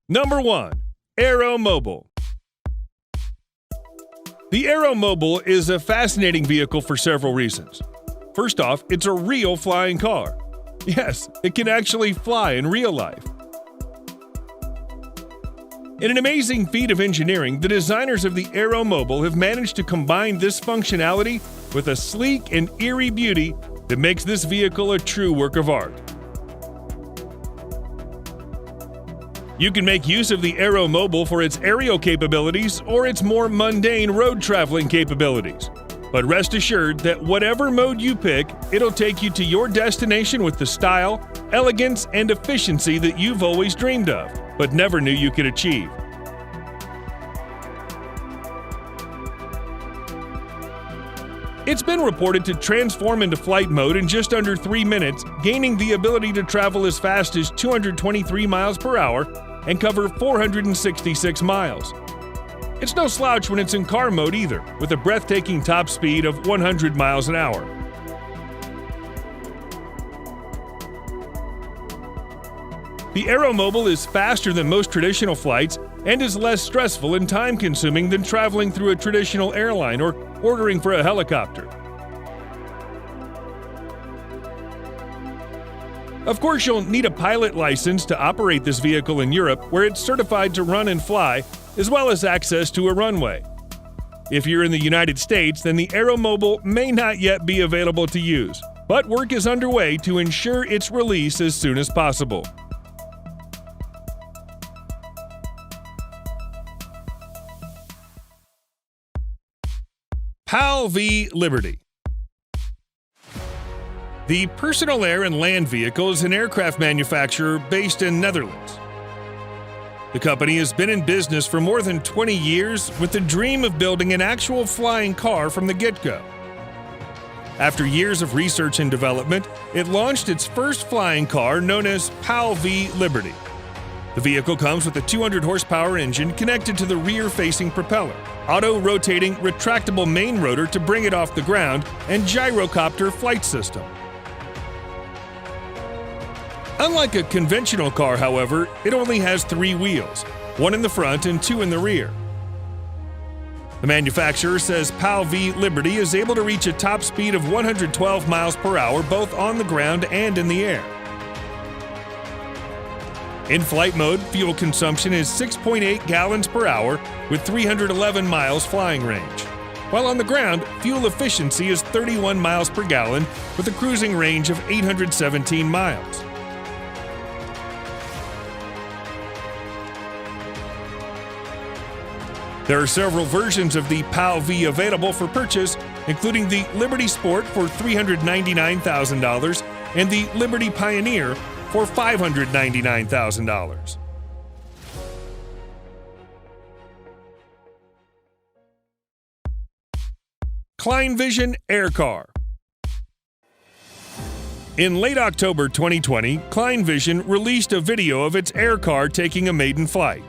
Number 1. Aeromobile. The Aeromobile is a fascinating vehicle for several reasons. First off, it's a real flying car. Yes, it can actually fly in real life. In an amazing feat of engineering, the designers of the Aeromobile have managed to combine this functionality with a sleek and eerie beauty that makes this vehicle a true work of art. You can make use of the Aeromobile for its aerial capabilities or its more mundane road traveling capabilities. But rest assured that whatever mode you pick, it'll take you to your destination with the style, elegance, and efficiency that you've always dreamed of, but never knew you could achieve. It's been reported to transform into flight mode in just under 3 minutes, gaining the ability to travel as fast as 223 miles per hour and cover 466 miles. It's no slouch when it's in car mode either, with a breathtaking top speed of 100 miles an hour. The Aeromobile is faster than most traditional flights and is less stressful and time-consuming than traveling through a traditional airline or ordering for a helicopter. Of course, you'll need a pilot license to operate this vehicle in Europe, where it's certified to run and fly, as well as access to a runway. If you're in the United States, then the Aeromobile may not yet be available to use, but work is underway to ensure its release as soon as possible. PAL V Liberty. The Personal Air and Land Vehicle is an aircraft manufacturer based in Netherlands. The company has been in business for more than 20 years with the dream of building an actual flying car from the get-go. After years of research and development, it launched its first flying car known as PAL V Liberty. The vehicle comes with a 200-horsepower engine connected to the rear-facing propeller, auto-rotating retractable main rotor to bring it off the ground, and gyrocopter flight system. Unlike a conventional car, however, it only has 3 wheels, 1 in the front and 2 in the rear. The manufacturer says PAL V Liberty is able to reach a top speed of 112 miles per hour both on the ground and in the air. In flight mode, fuel consumption is 6.8 gallons per hour with 311 miles flying range. While on the ground, fuel efficiency is 31 miles per gallon with a cruising range of 817 miles. There are several versions of the PAL V available for purchase, including the Liberty Sport for $399,000 and the Liberty Pioneer for $599,000. Kleinvision Air Car. In late October 2020, Kleinvision released a video of its air car taking a maiden flight.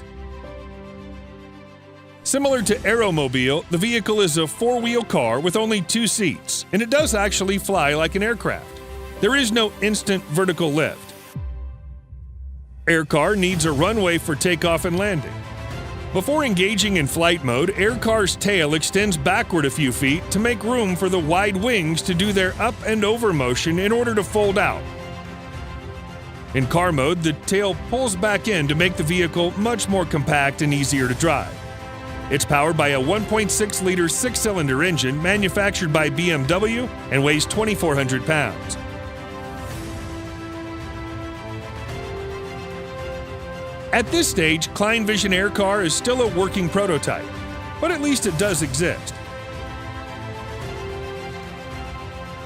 Similar to Aeromobile, the vehicle is a 4-wheel car with only 2 seats, and it does actually fly like an aircraft. There is no instant vertical lift. Aircar needs a runway for takeoff and landing. Before engaging in flight mode, Aircar's tail extends backward a few feet to make room for the wide wings to do their up and over motion in order to fold out. In car mode, the tail pulls back in to make the vehicle much more compact and easier to drive. It's powered by a 1.6-liter 6-cylinder engine manufactured by BMW and weighs 2,400 pounds. At this stage, Kleinvision Air Car is still a working prototype, but at least it does exist.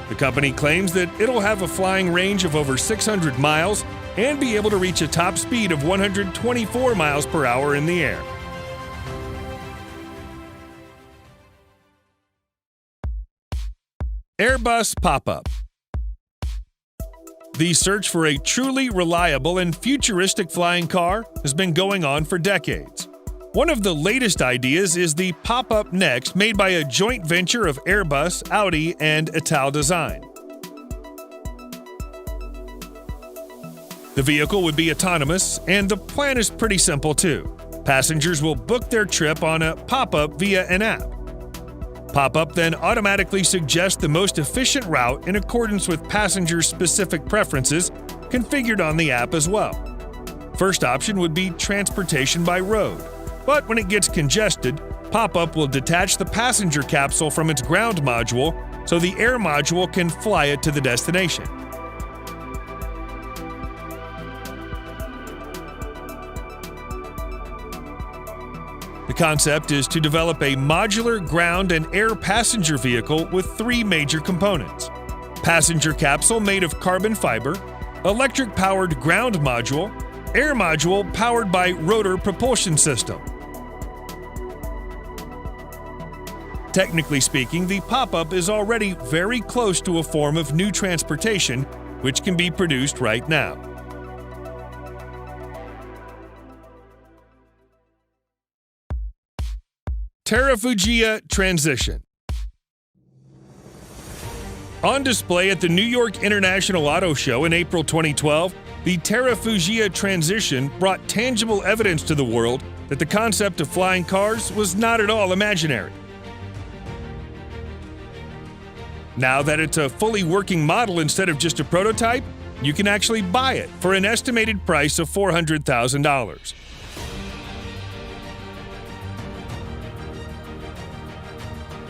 The company claims that it'll have a flying range of over 600 miles and be able to reach a top speed of 124 miles per hour in the air. Airbus Pop-Up. The search for a truly reliable and futuristic flying car has been going on for decades. One of the latest ideas is the Pop-Up Next, made by a joint venture of Airbus, Audi, and Ital Design. The vehicle would be autonomous, and the plan is pretty simple too. Passengers will book their trip on a pop-up via an app. Pop-up then automatically suggests the most efficient route in accordance with passengers' specific preferences, configured on the app as well. First option would be transportation by road, but when it gets congested, Pop-up will detach the passenger capsule from its ground module so the air module can fly it to the destination. The concept is to develop a modular ground and air passenger vehicle with three major components: passenger capsule made of carbon fiber, electric-powered ground module, air module powered by rotor propulsion system. Technically speaking, the Pop-up is already very close to a form of new transportation, which can be produced right now. Terrafugia Transition. On display at the New York International Auto Show in April 2012, the Terrafugia Transition brought tangible evidence to the world that the concept of flying cars was not at all imaginary. Now that it's a fully working model instead of just a prototype, you can actually buy it for an estimated price of $400,000.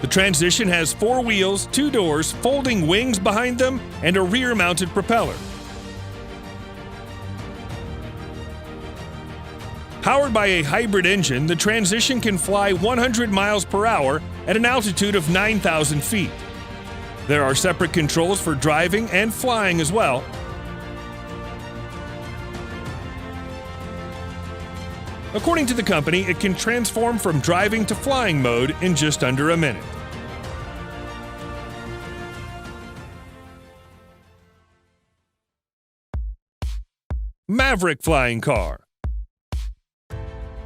The Transition has 4 wheels, 2 doors, folding wings behind them, and a rear-mounted propeller. Powered by a hybrid engine, the Transition can fly 100 miles per hour at an altitude of 9,000 feet. There are separate controls for driving and flying as well. According to the company, it can transform from driving to flying mode in just under a minute. Maverick Flying Car.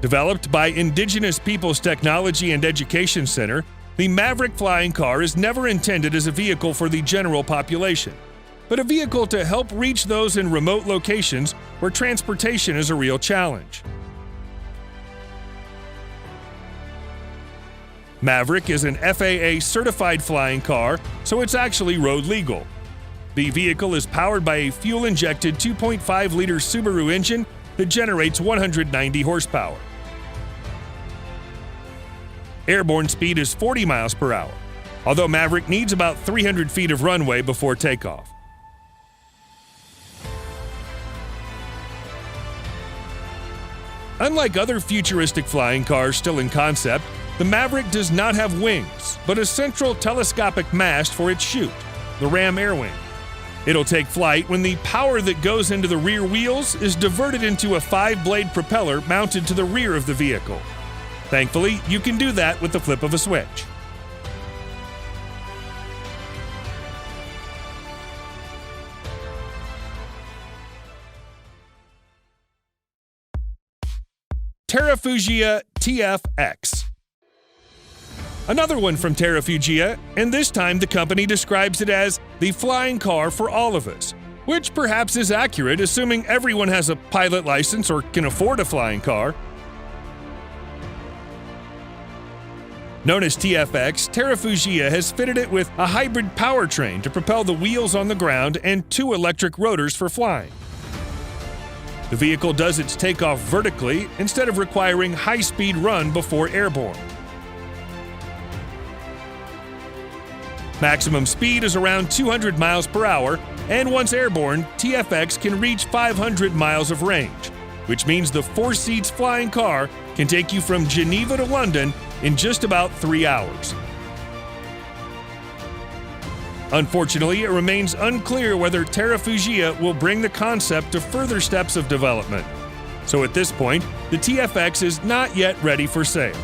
Developed by Indigenous Peoples Technology and Education Center, the Maverick Flying Car is never intended as a vehicle for the general population, but a vehicle to help reach those in remote locations where transportation is a real challenge. Maverick is an FAA-certified flying car, so it's actually road legal. The vehicle is powered by a fuel-injected 2.5-liter Subaru engine that generates 190 horsepower. Airborne speed is 40 miles per hour, although Maverick needs about 300 feet of runway before takeoff. Unlike other futuristic flying cars still in concept, the Maverick does not have wings, but a central telescopic mast for its chute, the Ram Air Wing. It'll take flight when the power that goes into the rear wheels is diverted into a 5-blade propeller mounted to the rear of the vehicle. Thankfully, you can do that with the flip of a switch. Terrafugia TFX. Another one from Terrafugia, and this time the company describes it as the flying car for all of us, which perhaps is accurate assuming everyone has a pilot license or can afford a flying car. Known as TFX, Terrafugia has fitted it with a hybrid powertrain to propel the wheels on the ground and 2 electric rotors for flying. The vehicle does its takeoff vertically instead of requiring high-speed run before airborne. Maximum speed is around 200 miles per hour, and once airborne, TFX can reach 500 miles of range, which means the 4-seats flying car can take you from Geneva to London in just about 3 hours. Unfortunately, it remains unclear whether Terrafugia will bring the concept to further steps of development. So at this point, the TFX is not yet ready for sale.